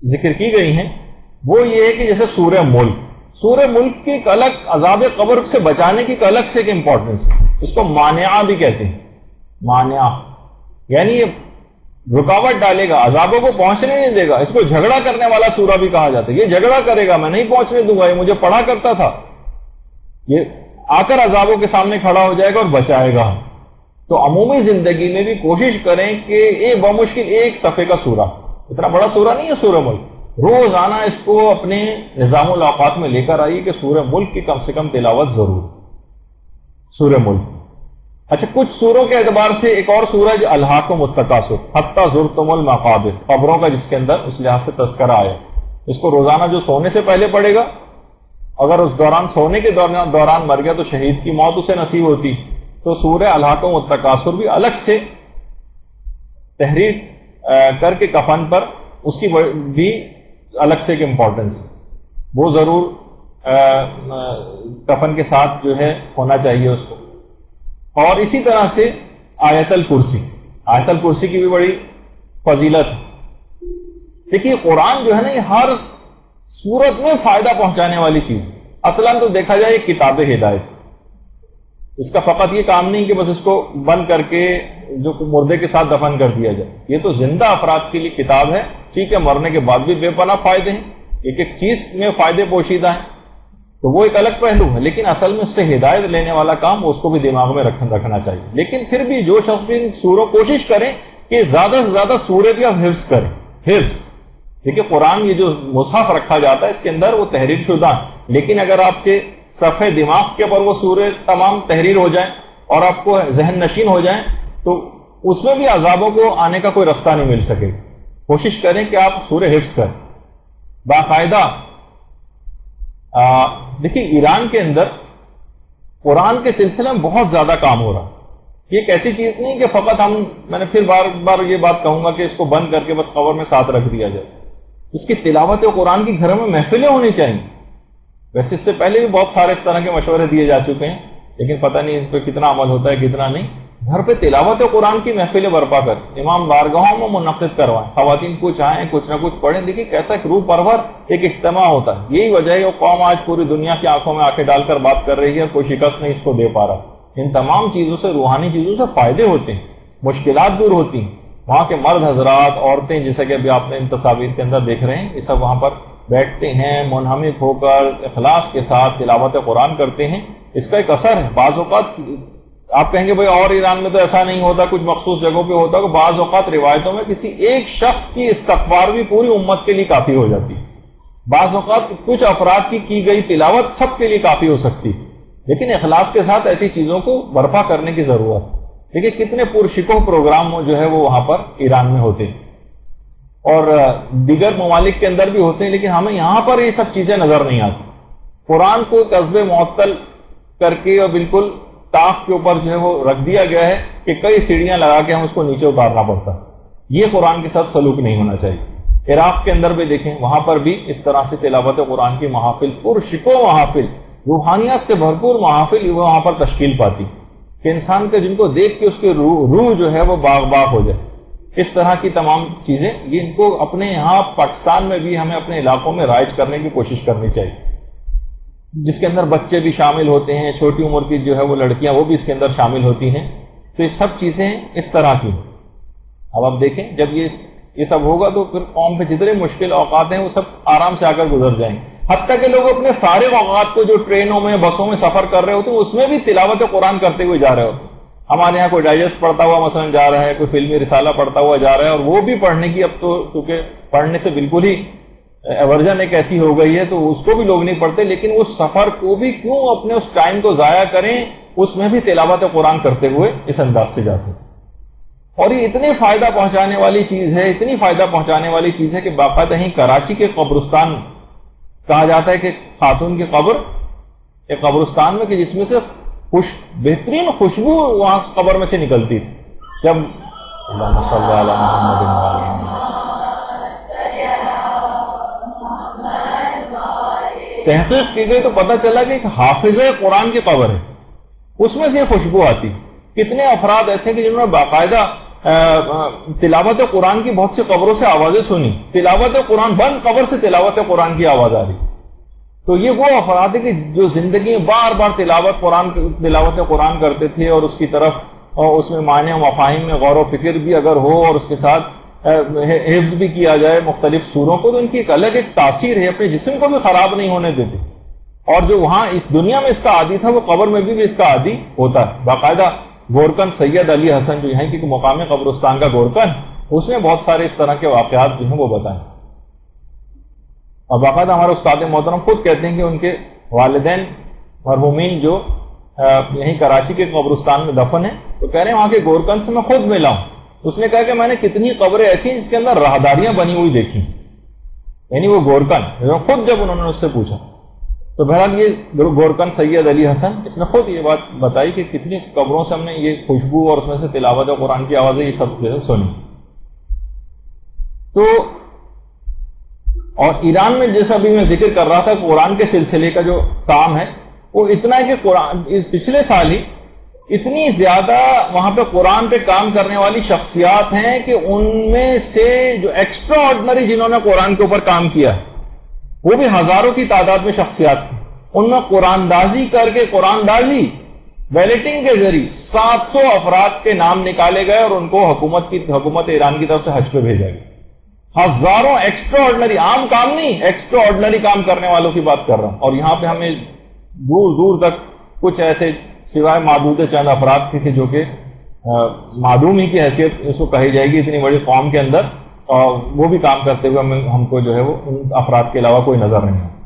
ذکر کی گئی ہیں وہ یہ ہے کہ جیسے سورہ ملک کی ایک الگ عذاب قبر سے بچانے کی ایک الگ سے ایک امپورٹنس ہے. اس کو مانعہ بھی کہتے ہیں. مانعہ یعنی یہ رکاوٹ ڈالے گا, عذابوں کو پہنچنے نہیں دے گا. اس کو جھگڑا کرنے والا سورہ بھی کہا جاتا ہے. یہ جھگڑا کرے گا, میں نہیں پہنچنے دوں گا, یہ مجھے پڑھا کرتا تھا, یہ آ کر عذابوں کے سامنے کھڑا ہو جائے گا اور بچائے گا. تو عمومی زندگی میں بھی کوشش کریں کہ بمشکل ایک صفحے کا سورہ, اتنا بڑا سورہ نہیں ہے سورہ ملک, روزانہ اس کو اپنے نظام الاوقات میں لے کر آئیے کہ سورہ ملک کی کم سے کم تلاوت ضرور. سورہ ملک. اچھا, کچھ سوروں کے اعتبار سے ایک اور سورہ جو الہاکم التکاثر حتی زرتم المقابر, قبروں کا جس کے اندر اس لحاظ سے تذکرہ آیا. اس کو روزانہ جو سونے سے پہلے پڑھے گا, اگر اس دوران سونے کے دوران مر گیا تو شہید کی موت اسے نصیب ہوتی. تو سورہ الہاکم التکاثر بھی الگ سے تحریر کر کے کفن پر اس کی بھی الگ سے ایک امپورٹنس ہے, وہ ضرور کفن کے ساتھ جو ہے ہونا چاہیے اس کو. اور اسی طرح سے آیت الکرسی کی بھی بڑی فضیلت ہے. دیکھیے قرآن جو ہے نا یہ ہر صورت میں فائدہ پہنچانے والی چیز ہے. اصلاً تو دیکھا جائے یہ کتاب ہدایت, اس کا فقط یہ کام نہیں کہ بس اس کو بند کر کے جو مردے کے ساتھ دفن کر دیا جائے. یہ تو زندہ افراد کے لیے کتاب ہے. ٹھیک ہے, مرنے کے بعد بھی بے پناہ فائدے ہیں, ایک ایک چیز میں فائدے پوشیدہ ہیں, تو وہ ایک الگ پہلو ہے. لیکن اصل میں اس سے ہدایت لینے والا کام اس کو بھی دماغ میں رکھنا چاہیے. لیکن پھر بھی جو شخص بھی سوروں کوشش کریں کہ زیادہ سے زیادہ سورے بھی آپ حفظ کریں. حفظ دیکھیے قرآن یہ جو مصحف رکھا جاتا ہے اس کے اندر وہ تحریر شدہ, لیکن اگر آپ کے صفحے دماغ کے اوپر وہ سورے تمام تحریر ہو جائیں اور آپ کو ذہن نشین ہو جائیں تو اس میں بھی عذابوں کو آنے کا کوئی رستہ نہیں مل سکے. کوشش کریں کہ آپ سورہ حفظ کریں باقاعدہ. دیکھیے ایران کے اندر قرآن کے سلسلے میں بہت زیادہ کام ہو رہا. یہ ایک ایسی چیز نہیں کہ فقط میں نے پھر بار بار یہ بات کہوں گا کہ اس کو بند کر کے بس قبر میں ساتھ رکھ دیا جائے. اس کی تلاوت قرآن کی گھروں میں محفلیں ہونی چاہیے. ویسے اس سے پہلے بھی بہت سارے اس طرح کے مشورے دیے جا چکے ہیں, لیکن پتہ نہیں ان پہ کتنا عمل ہوتا ہے کتنا نہیں. گھر پہ تلاوت قرآن کی محفلیں برپا کر امام بارگاہوں میں منعقد کروائیں, خواتین کچھ آئیں کچھ نہ کچھ پڑھیں. دیکھیے کیسا ایک روح پرور ایک اجتماع ہوتا ہے. یہی وجہ ہے وہ قوم آج پوری دنیا کی آنکھوں میں آنکھیں ڈال کر بات کر رہی ہے اور کوئی شکست نہیں اس کو دے پا رہا. ان تمام چیزوں سے, روحانی چیزوں سے فائدے ہوتے ہیں, مشکلات دور ہوتی ہیں. وہاں کے مرد حضرات, عورتیں, جیسا کہ ابھی آپ نے ان تصاویر کے اندر دیکھ رہے ہیں, یہ سب وہاں پر بیٹھتے ہیں منہمک ہو کر اخلاص کے ساتھ تلاوت قرآن کرتے ہیں. اس کا ایک اثر ہے. بعض اوقات آپ کہیں گے بھائی اور ایران میں تو ایسا نہیں ہوتا, کچھ مخصوص جگہوں پہ ہوتا, کہ بعض اوقات روایتوں میں کسی ایک شخص کی استغفار بھی پوری امت کے لیے کافی ہو جاتی ہے. بعض اوقات کچھ افراد کی گئی تلاوت سب کے لیے کافی ہو سکتی ہے. لیکن اخلاص کے ساتھ ایسی چیزوں کو برپا کرنے کی ضرورت ہے. دیکھیے کتنے پرشکوہ پروگرام جو ہے وہ وہاں پر ایران میں ہوتے ہیں اور دیگر ممالک کے اندر بھی ہوتے ہیں, لیکن ہمیں یہاں پر یہ سب چیزیں نظر نہیں آتی. قرآن کو قصب معطل کر کے اور بالکل طاق کے اوپر جو ہے وہ رکھ دیا گیا ہے کہ کئی سیڑھیاں لگا کے ہم اس کو نیچے اتارنا پڑتا. یہ قرآن کے ساتھ سلوک نہیں ہونا چاہیے. عراق کے اندر بھی دیکھیں, وہاں پر بھی اس طرح سے تلاوت قرآن کی محافل, پرشکوہ محافل, روحانیات سے بھرپور محافل وہاں پر تشکیل پاتی کہ انسان کے جن کو دیکھ کے اس کی روح جو ہے وہ باغ باغ ہو جائے. اس طرح کی تمام چیزیں یہ ان کو اپنے یہاں پاکستان میں بھی ہمیں اپنے علاقوں میں رائج کرنے کی کوشش کرنی چاہیے, جس کے اندر بچے بھی شامل ہوتے ہیں, چھوٹی عمر کی جو ہے وہ لڑکیاں وہ بھی اس کے اندر شامل ہوتی ہیں. تو یہ سب چیزیں اس طرح کی. اب آپ دیکھیں جب یہ سب ہوگا تو پھر قوم پہ جتنے مشکل اوقات ہیں وہ سب آرام سے آ کر گزر جائیں گے. حتیٰ کہ لوگ اپنے فارغ اوقات کو جو ٹرینوں میں بسوں میں سفر کر رہے ہوتے ہیں اس میں بھی تلاوت قرآن کرتے ہوئے جا رہے ہوتے ہیں. ہمارے یہاں کوئی ڈائجسٹ پڑھتا ہوا مثلا جا رہا ہے, کوئی فلمی رسالہ پڑھتا ہوا جا رہا ہے, اور وہ بھی پڑھنے کی اب تو کیونکہ پڑھنے سے بالکل ہی ایورجن ایک ایسی ہو گئی ہے تو اس کو بھی لوگ نہیں پڑھتے, لیکن اس سفر کو بھی کیوں اپنے اس ٹائم کو ضائع کریں, اس میں بھی تلاوت قرآن کرتے ہوئے اس انداز سے جاتے ہیں. اور یہ اتنی فائدہ پہنچانے والی چیز ہے, اتنی فائدہ پہنچانے والی چیز ہے کہ باقاعدہ ہی کراچی کے قبرستان کہا جاتا ہے کہ خاتون کی قبر ایک قبرستان میں کہ جس میں سے بہترین خوشبو وہاں قبر میں سے نکلتی تھی. جب اللہم صلی علی محمد تحقیق کی گئی تو پتہ چلا کہ ایک حافظ قرآن کی قبر ہے, اس میں سے یہ خوشبو آتی. کتنے افراد ایسے کہ جنہوں نے باقاعدہ تلاوت قرآن کی بہت سی قبروں سے آوازیں سنی، تلاوت قرآن بند قبر سے تلاوت قرآن کی آواز آ رہی. تو یہ وہ افراد ہیں کہ جو زندگی میں بار بار تلاوت قرآن کرتے تھے، اور اس کی طرف اور اس میں معنی و مفاہیم میں غور و فکر بھی اگر ہو اور اس کے ساتھ حفظ بھی کیا جائے مختلف سوروں کو، تو ان کی ایک الگ ایک تاثیر ہے، اپنے جسم کو بھی خراب نہیں ہونے دیتے. اور جو وہاں اس دنیا میں اس کا عادی تھا وہ قبر میں بھی اس کا عادی ہوتا ہے. باقاعدہ گورکن سید علی حسن جو یہاں کی مقامی قبرستان کا گورکن، اس نے بہت سارے اس طرح کے واقعات جو ہیں وہ بتائے. اور باقاعدہ ہمارے استاد محترم خود کہتے ہیں کہ ان کے والدین مرحومین جو یہیں کراچی کے قبرستان میں دفن ہیں، تو کہہ رہے ہیں وہاں کے گورکن سے میں خود ملا ہوں. اس نے کہا کہ میں نے کتنی قبریں ایسی ہیں جس کے اندر راہداریاں بنی ہوئی دیکھی، یعنی وہ گورکن خود جب انہوں نے اس سے پوچھا. تو بہرحال یہ گورکن سید علی حسن اس نے خود یہ بات بتائی کہ کتنی قبروں سے ہم نے یہ خوشبو اور اس میں سے تلاوت قرآن کی آوازیں یہ سب سنی. تو اور ایران میں جیسا ابھی میں ذکر کر رہا تھا قرآن کے سلسلے کا جو کام ہے وہ اتنا ہے کہ قرآن پچھلے سال ہی اتنی زیادہ وہاں پہ قرآن پہ کام کرنے والی شخصیات ہیں کہ ان میں سے جو ایکسٹرا آرڈنری جنہوں نے قرآن کے اوپر کام کیا وہ بھی ہزاروں کی تعداد میں شخصیات تھی. ان میں قرآن دازی کر کے قرآن بیلٹنگ کے ذریعے 700 افراد کے نام نکالے گئے اور ان کو حکومت ایران کی طرف سے حج پہ بھیجا گیا. ہزاروں ایکسٹرا آرڈنری، عام کام نہیں، ایکسٹرا آرڈنری کام کرنے والوں کی بات کر رہا ہوں. اور یہاں پہ ہمیں دور دور تک کچھ ایسے سوائے معدود چند افراد کے جو کہ معدوم ہی کی حیثیت اس کو کہی جائے گی اتنی بڑی قوم کے اندر، اور وہ بھی کام کرتے ہوئے ہم کو جو ہے وہ ان افراد کے علاوہ کوئی نظر نہیں آتا.